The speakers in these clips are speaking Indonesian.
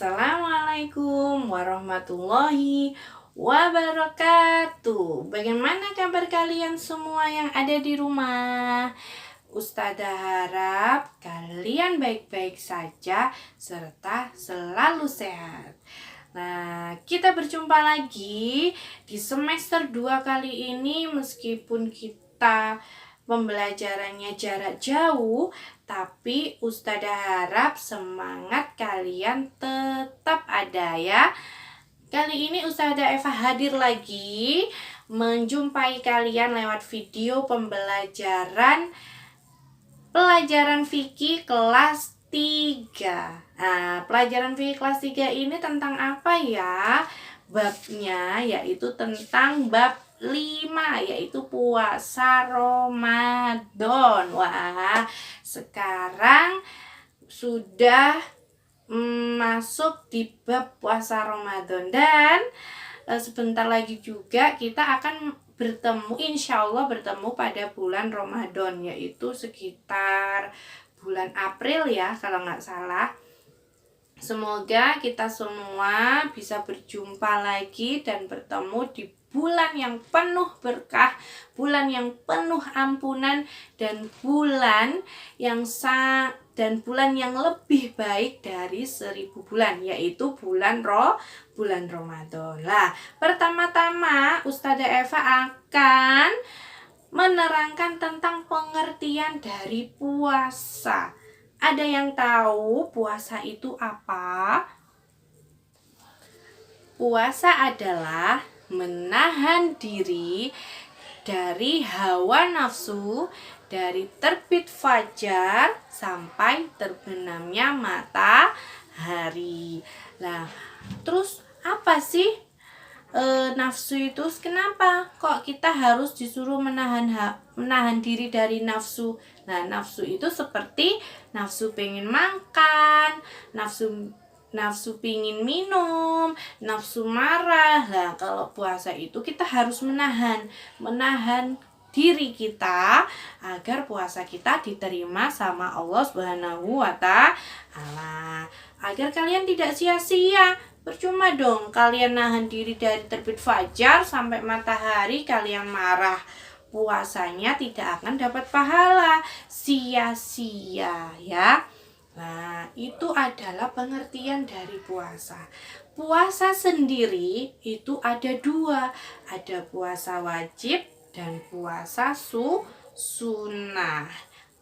Assalamualaikum warahmatullahi wabarakatuh. Bagaimana kabar kalian semua yang ada di rumah? Ustazah harap kalian baik-baik saja serta selalu sehat. Nah, kita berjumpa lagi di semester 2 kali ini. Meskipun kita pembelajarannya jarak jauh, tapi Ustazah harap semangat kalian tetap ada ya. Kali ini Ustazah Eva hadir lagi menjumpai kalian lewat video pelajaran fikih kelas 3. Nah, pelajaran fikih kelas 3 ini tentang apa ya? Babnya yaitu tentang bab 5, yaitu puasa Ramadan. Wah, sekarang sudah masuk di bab puasa Ramadan. Dan sebentar lagi juga kita akan bertemu, insya Allah bertemu pada bulan Ramadan, yaitu sekitar bulan April ya kalau nggak salah. Semoga kita semua bisa berjumpa lagi dan bertemu di bulan yang penuh berkah, bulan yang penuh ampunan, dan bulan yang lebih baik dari 1000 bulan, yaitu bulan Ramadan. Lah, pertama-tama Ustazah Eva akan menerangkan tentang pengertian dari puasa. Ada yang tahu puasa itu apa? Puasa adalah menahan diri dari hawa nafsu dari terbit fajar sampai terbenamnya matahari. Nah, terus apa sih nafsu itu? Kenapa kok kita harus disuruh menahan diri dari nafsu? Nah, nafsu itu seperti nafsu pengen makan, nafsu pingin minum, nafsu marah. Nah, kalau puasa itu kita harus menahan diri kita agar puasa kita diterima sama Allah Subhanahu wa Ta'ala. Agar kalian tidak sia-sia. Percuma dong kalian nahan diri dari terbit fajar sampai matahari kalian marah. Puasanya tidak akan dapat pahala, sia-sia ya. Nah, itu adalah pengertian dari puasa. Puasa sendiri itu ada 2, ada puasa wajib dan puasa sunnah.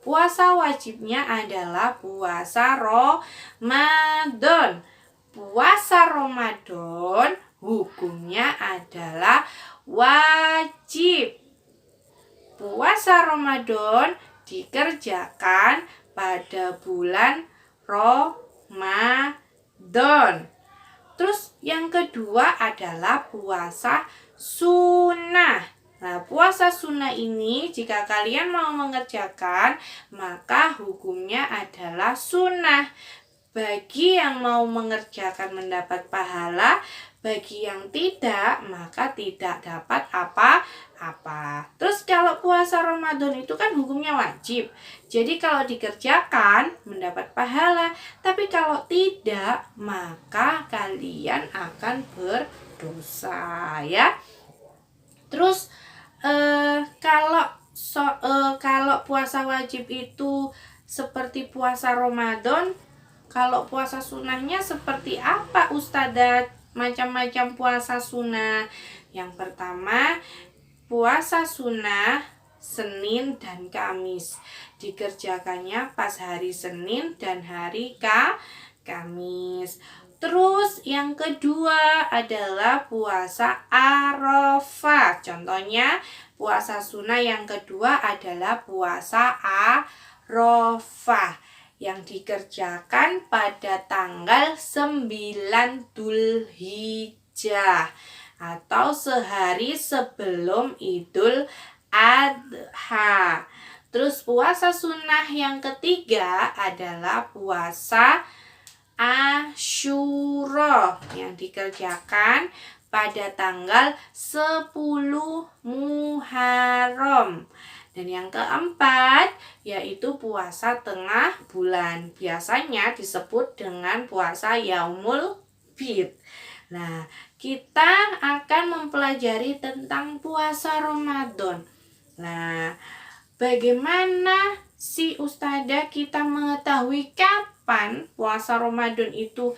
Puasa wajibnya adalah puasa Ramadan. Puasa Ramadan hukumnya adalah wajib. Puasa Ramadan dikerjakan pada bulan Ramadan. Terus yang kedua adalah puasa sunnah. Nah, puasa sunnah ini jika kalian mau mengerjakan, maka hukumnya adalah sunnah. Bagi yang mau mengerjakan mendapat pahala, bagi yang tidak maka tidak dapat apa-apa. Terus kalau puasa Ramadan itu kan hukumnya wajib. Jadi kalau dikerjakan mendapat pahala, tapi kalau tidak maka kalian akan berdosa ya. Terus kalau puasa wajib itu seperti puasa Ramadan, kalau puasa sunnahnya seperti apa Ustazah? Macam-macam puasa sunnah. Yang pertama, puasa sunnah Senin dan Kamis. Dikerjakannya pas hari Senin dan hari Kamis. Terus yang kedua adalah puasa Arafah. Contohnya puasa sunnah yang kedua adalah puasa Arafah yang dikerjakan pada tanggal 9 Dzulhijjah atau sehari sebelum Idul Adha. Terus puasa sunnah yang ketiga adalah puasa Asyura yang dikerjakan pada tanggal 10 Muharram. Dan yang keempat yaitu puasa tengah bulan. Biasanya disebut dengan puasa Yaumul Bid. Nah, kita akan mempelajari tentang puasa Ramadan. Nah, bagaimana si Ustazah kita mengetahui kapan puasa Ramadan itu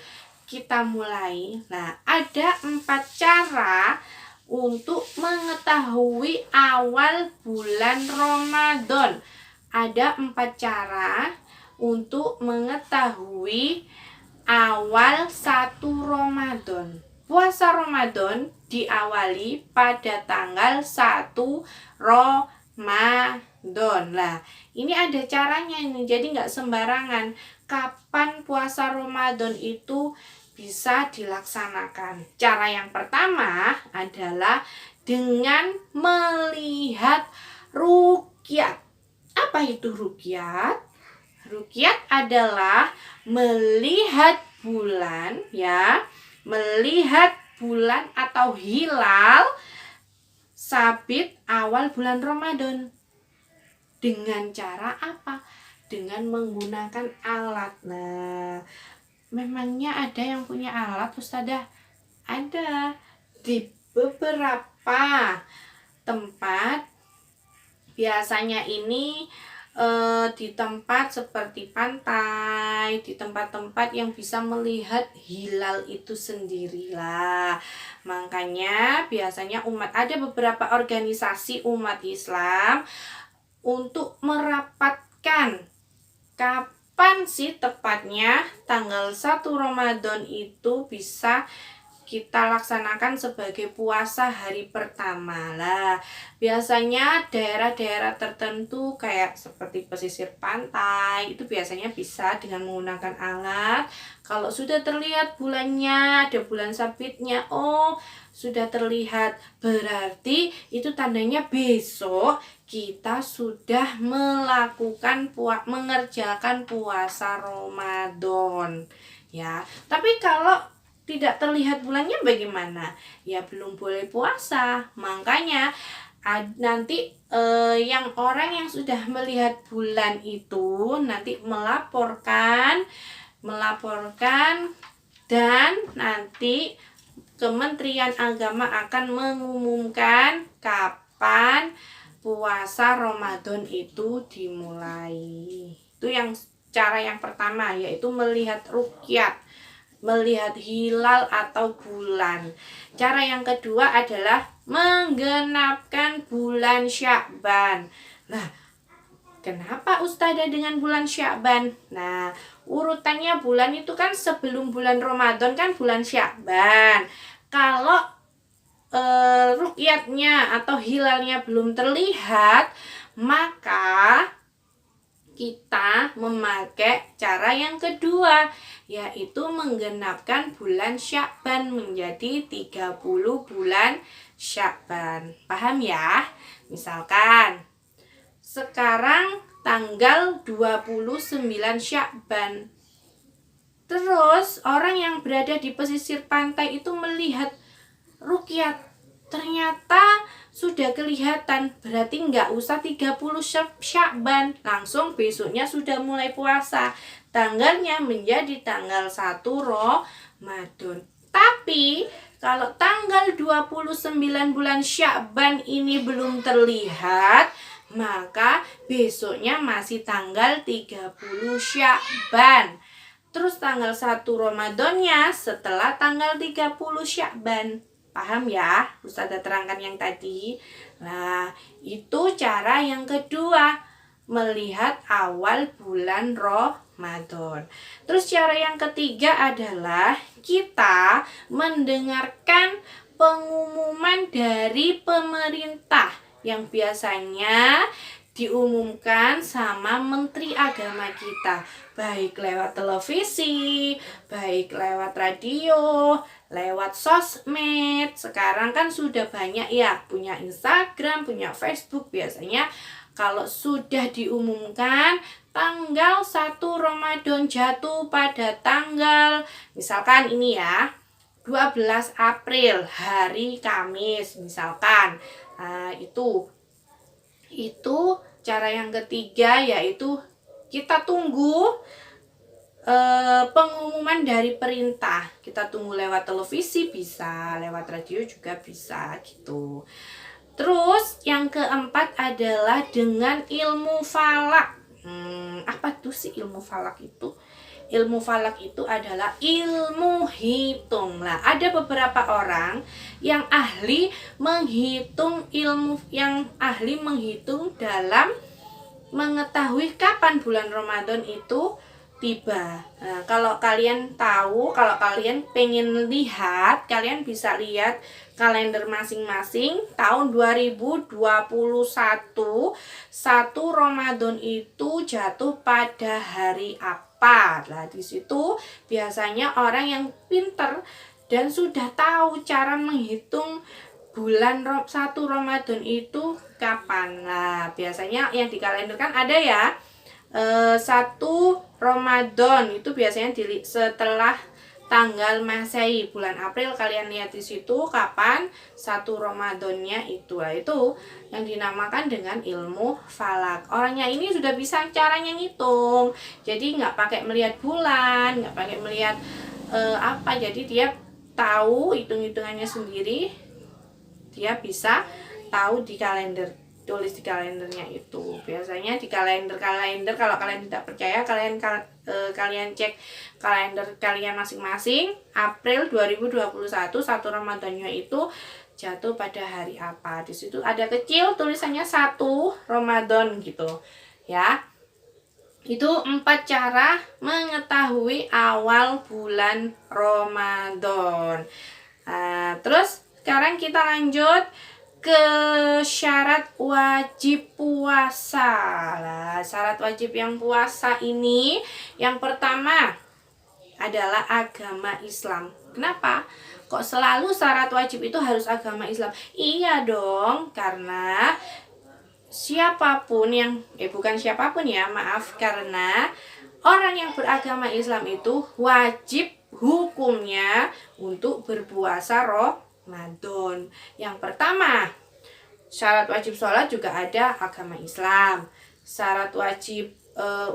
kita mulai? Nah, ada 4 cara untuk mengetahui awal bulan Ramadan. Ada 4 cara untuk mengetahui awal 1 Ramadan. Puasa Ramadan diawali pada tanggal 1 Ramadan. Lah, ini ada caranya ini. Jadi nggak sembarangan. Kapan puasa Ramadan itu bisa dilaksanakan? Cara yang pertama adalah dengan melihat ruqyat. Apa itu ruqyat? Ruqyat adalah melihat bulan, ya, melihat bulan atau hilal sabit awal bulan Ramadan. Dengan cara apa? Dengan menggunakan alat. Nah, memangnya ada yang punya alat, Ustazah? Ada. Di beberapa tempat, biasanya ini di tempat seperti pantai, di tempat-tempat yang bisa melihat hilal itu sendirilah. Makanya biasanya ada beberapa organisasi umat Islam untuk merapatkan kapan sih tepatnya tanggal 1 Ramadan itu bisa kita laksanakan sebagai puasa hari pertama. Lah, biasanya daerah-daerah tertentu kayak seperti pesisir pantai itu biasanya bisa dengan menggunakan alat. Kalau sudah terlihat bulannya, ada bulan sabitnya, oh sudah terlihat, berarti itu tandanya besok kita sudah mengerjakan puasa Ramadan, ya. Tapi kalau tidak terlihat bulannya bagaimana? Ya belum boleh puasa. Makanya nanti yang orang yang sudah melihat bulan itu nanti melaporkan dan nanti Kementerian Agama akan mengumumkan kapan puasa Ramadan itu dimulai. Itu yang cara yang pertama, yaitu melihat ruqyat, melihat hilal atau bulan. Cara yang kedua adalah menggenapkan bulan Sya'ban. Nah, kenapa Ustazah dengan bulan Sya'ban? Nah, urutannya bulan itu kan sebelum bulan Ramadan kan bulan Sya'ban. Kalau ruqyatnya atau hilalnya belum terlihat, maka kita memakai cara yang kedua, yaitu menggenapkan bulan Sya'ban menjadi 30 bulan Sya'ban. Paham ya? Misalkan sekarang tanggal 29 Sya'ban. Terus orang yang berada di pesisir pantai itu melihat ruqyat, ternyata sudah kelihatan, berarti nggak usah 30 Sya'ban, langsung besoknya sudah mulai puasa. Tanggalnya menjadi tanggal 1 Ramadan. Tapi kalau tanggal 29 bulan Sya'ban ini belum terlihat, maka besoknya masih tanggal 30 Sya'ban. Terus tanggal 1 Ramadannya setelah tanggal 30 Sya'ban. Paham ya? Ustazah terangkan yang tadi. Nah, itu cara yang kedua, melihat awal bulan Ramadan. Terus cara yang ketiga adalah kita mendengarkan pengumuman dari pemerintah yang biasanya diumumkan sama Menteri Agama kita, baik lewat televisi, baik lewat radio, lewat sosmed. Sekarang kan sudah banyak ya, punya Instagram, punya Facebook. Biasanya kalau sudah diumumkan tanggal 1 Ramadan jatuh pada tanggal, misalkan ini ya, 12 April, hari Kamis misalkan. Nah, Itu cara yang ketiga, yaitu kita tunggu pengumuman dari perintah. Kita tunggu lewat televisi bisa, lewat radio juga bisa gitu. Terus yang keempat adalah dengan ilmu falak. Apa tuh sih ilmu falak itu? Ilmu falak itu adalah ilmu hitung. Lah, ada beberapa orang yang ahli menghitung dalam mengetahui kapan bulan Ramadan itu tiba. Nah, kalau kalian tahu, kalau kalian pengen lihat, kalian bisa lihat kalender masing-masing. Tahun 2021 1 Ramadan itu jatuh pada hari apa? Nah, di situ biasanya orang yang pinter dan sudah tahu cara menghitung bulan 1 Ramadan itu kapan. Nah, biasanya yang di kalender kan ada ya, 1 Ramadan itu biasanya setelah tanggal Masehi. Bulan April kalian lihat di situ kapan 1 Ramadannya itu. Nah, itu yang dinamakan dengan ilmu falak. Orangnya ini sudah bisa caranya ngitung. Jadi nggak pakai melihat bulan, nggak pakai melihat jadi dia tahu hitung-hitungannya sendiri. Dia bisa tahu di kalender, tulis di kalendernya itu. Biasanya di kalender kalau kalian tidak percaya, kalian cek kalender kalian masing-masing. April 2021 1 Ramadannya itu jatuh pada hari apa. Di situ ada kecil tulisannya 1 Ramadan gitu ya. Itu 4 cara mengetahui awal bulan Ramadan. Terus sekarang kita lanjut ke syarat wajib puasa. Nah, syarat wajib yang puasa ini yang pertama adalah agama Islam. Kenapa? Kok selalu syarat wajib itu harus agama Islam? Iya dong, karena karena orang yang beragama Islam itu wajib hukumnya untuk berpuasa Ramadan. Yang pertama, syarat wajib sholat juga ada agama Islam. Syarat wajib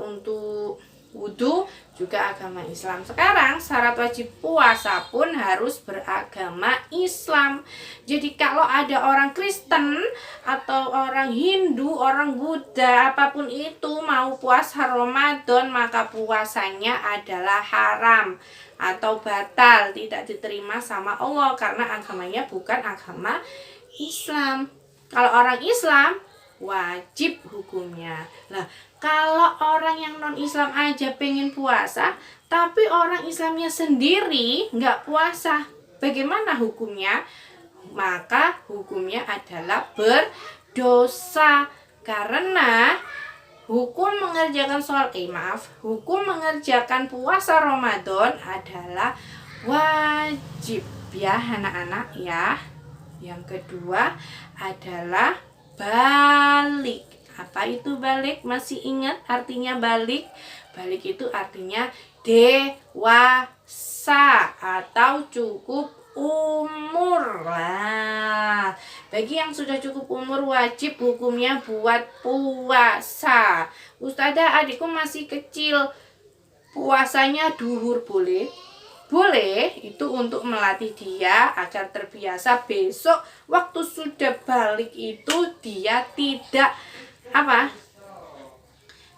untuk wudhu juga agama Islam. Sekarang syarat wajib puasa pun harus beragama Islam. Jadi kalau ada orang Kristen atau orang Hindu, orang Buddha, apapun itu mau puasa Ramadan, maka puasanya adalah haram atau batal, tidak diterima sama Allah karena agamanya bukan agama Islam. Kalau orang Islam wajib hukumnya. Nah, kalau orang yang non-Islam aja pengen puasa, tapi orang Islamnya sendiri nggak puasa, bagaimana hukumnya? Maka hukumnya adalah berdosa, karena hukum mengerjakan puasa Ramadan adalah wajib ya anak-anak ya. Yang kedua adalah balik. Apa itu balik? Masih ingat artinya balik? Balik itu artinya dewasa atau cukup umur. Lah, bagi yang sudah cukup umur wajib hukumnya buat puasa. Ustazah, adikku masih kecil, puasanya duhur boleh? Boleh, itu untuk melatih dia agar terbiasa besok waktu sudah balik itu dia tidak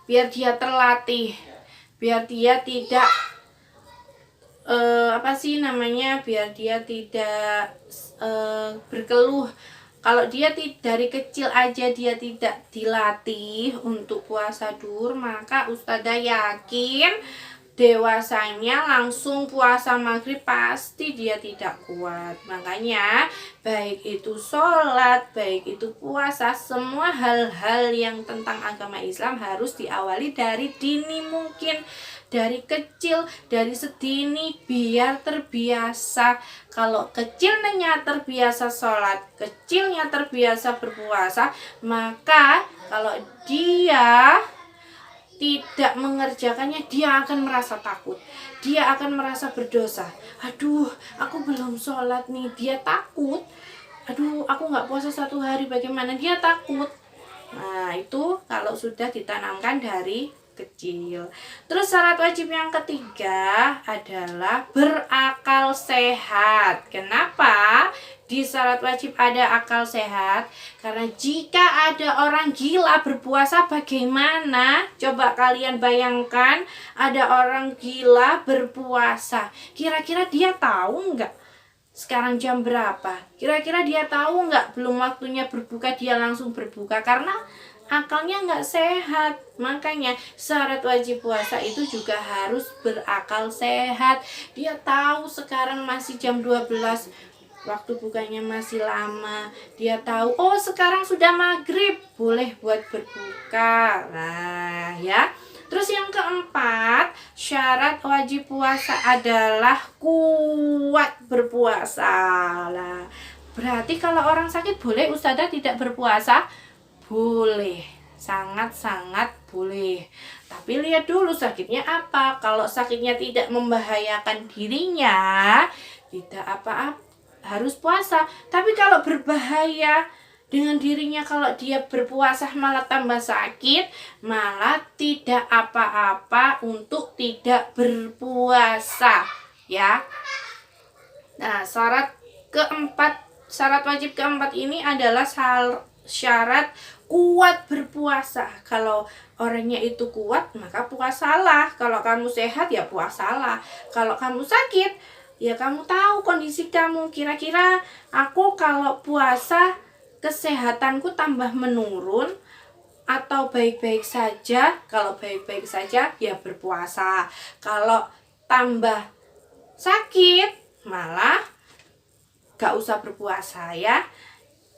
biar dia terlatih, biar dia tidak biar dia tidak berkeluh. Kalau dia dari kecil aja dia tidak dilatih untuk puasa duhur, maka Ustazah yakin dewasanya langsung puasa maghrib pasti dia tidak kuat. Makanya baik itu sholat, baik itu puasa, semua hal-hal yang tentang agama Islam harus diawali dari dini mungkin, dari kecil, dari sedini, biar terbiasa. Kalau kecilnya terbiasa sholat, kecilnya terbiasa berpuasa, maka kalau dia tidak mengerjakannya, dia akan merasa takut, dia akan merasa berdosa. Aduh, aku belum sholat nih, dia takut. Aduh, aku nggak puasa 1 hari, bagaimana? Dia takut. Nah, itu kalau sudah ditanamkan dari kecil. Terus syarat wajib yang ketiga adalah berakal sehat. Kenapa di syarat wajib ada akal sehat? Karena jika ada orang gila berpuasa, bagaimana? Coba kalian bayangkan, ada orang gila berpuasa. Kira-kira dia tahu nggak sekarang jam berapa? Kira-kira dia tahu nggak belum waktunya berbuka dia langsung berbuka? Karena akalnya nggak sehat. Makanya syarat wajib puasa itu juga harus berakal sehat. Dia tahu sekarang masih jam 12, waktu bukanya masih lama. Dia tahu, oh sekarang sudah maghrib, boleh buat berbuka. Nah ya. Terus yang keempat, syarat wajib puasa adalah kuat berpuasa. Lah, berarti kalau orang sakit boleh Ustazah tidak berpuasa? Boleh, sangat-sangat boleh. Tapi lihat dulu sakitnya apa. Kalau sakitnya tidak membahayakan dirinya, tidak apa-apa, harus puasa. Tapi kalau berbahaya dengan dirinya, kalau dia berpuasa malah tambah sakit, malah tidak apa-apa untuk tidak berpuasa, ya. Nah, syarat wajib keempat ini adalah syarat kuat berpuasa. Kalau orangnya itu kuat, maka puasalah. Kalau kamu sehat, ya puasalah. Kalau kamu sakit, ya kamu tahu kondisi kamu. Kira-kira aku kalau puasa kesehatanku tambah menurun atau baik-baik saja? Kalau baik-baik saja ya berpuasa. Kalau tambah sakit malah gak usah berpuasa ya.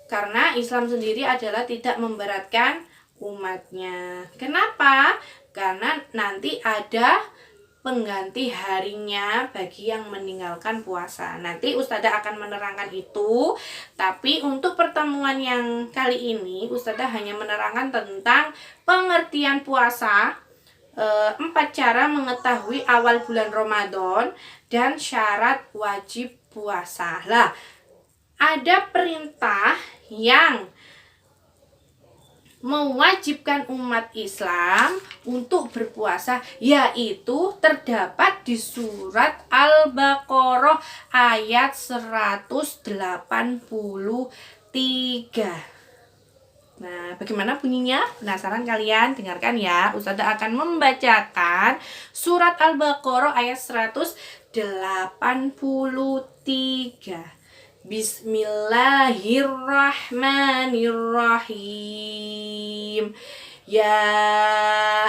Karena Islam sendiri adalah tidak memberatkan umatnya. Kenapa? Karena nanti ada pengganti harinya bagi yang meninggalkan puasa. Nanti Ustazah akan menerangkan itu. Tapi untuk pertemuan yang kali ini Ustazah hanya menerangkan tentang pengertian puasa, 4 cara mengetahui awal bulan Ramadan, dan syarat wajib puasa. Lah, ada perintah yang mewajibkan umat Islam untuk berpuasa, yaitu terdapat di surat Al-Baqarah ayat 183. Nah, bagaimana bunyinya? Penasaran kalian? Dengarkan ya. Ustazah akan membacakan surat Al-Baqarah ayat 183. Bismillahirrahmanirrahim. Ya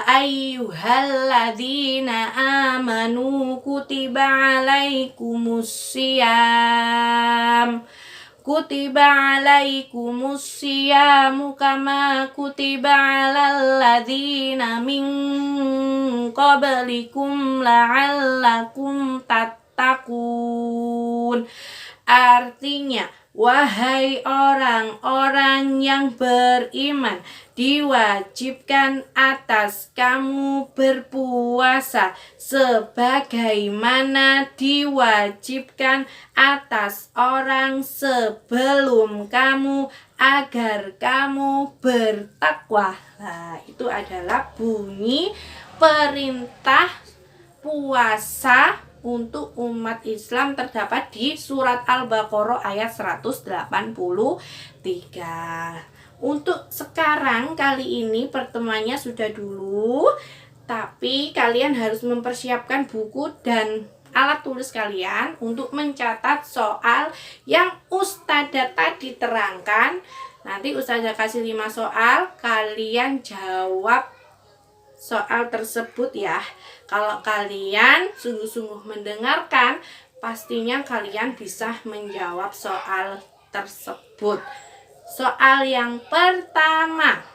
ayyuhalladzina amanu kutiba alaikumus siyamu kama kutiba alal ladzina min qablikum la'allakum tattaqun. Artinya, wahai orang-orang yang beriman, diwajibkan atas kamu berpuasa sebagaimana diwajibkan atas orang sebelum kamu agar kamu bertakwa. Nah, itu adalah bunyi perintah puasa untuk umat Islam terdapat di surat Al-Baqarah ayat 183. Untuk sekarang kali ini pertemuannya sudah dulu, tapi kalian harus mempersiapkan buku dan alat tulis kalian untuk mencatat soal yang Ustazah tadi terangkan. Nanti Ustazah kasih 5 soal, kalian jawab soal tersebut ya. Kalau kalian sungguh-sungguh mendengarkan, pastinya kalian bisa menjawab soal tersebut. Soal yang pertama,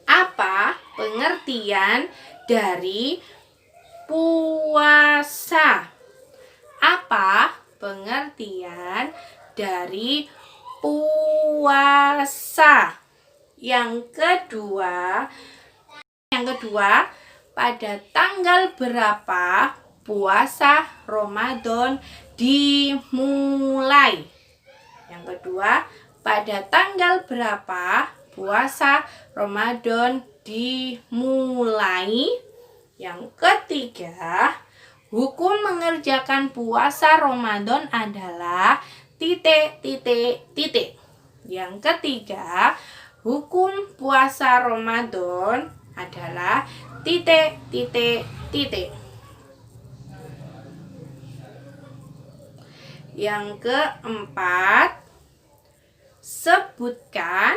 apa pengertian dari puasa? Apa pengertian dari puasa? Yang kedua, pada tanggal berapa puasa Ramadan dimulai? Yang kedua, pada tanggal berapa puasa Ramadan dimulai. Yang ketiga, hukum mengerjakan puasa Ramadan adalah titik. Yang ketiga, hukum puasa Ramadan adalah titik. Yang keempat, sebutkan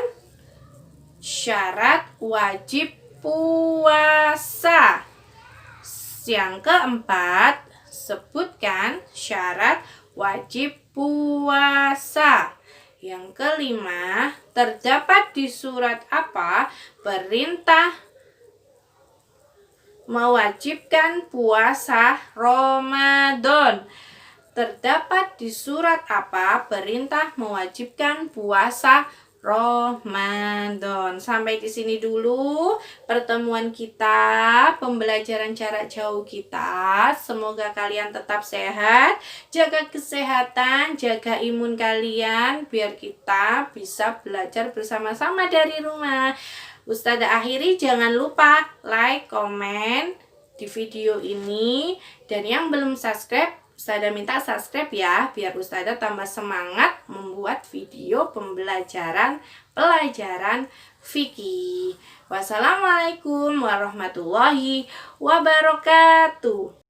syarat wajib puasa. Yang keempat, sebutkan syarat wajib puasa. Yang kelima, terdapat di surat apa perintah mewajibkan puasa Ramadan? Terdapat di surat apa perintah mewajibkan puasa Ramadan? Sampai di sini dulu pertemuan kita, pembelajaran jarak jauh kita. Semoga kalian tetap sehat, jaga kesehatan, jaga imun kalian biar kita bisa belajar bersama-sama dari rumah. Ustazah akhiri, jangan lupa like, komen di video ini, dan yang belum subscribe, Ustazah minta subscribe ya, biar Ustazah tambah semangat membuat video pelajaran fikih. Wassalamualaikum warahmatullahi wabarakatuh.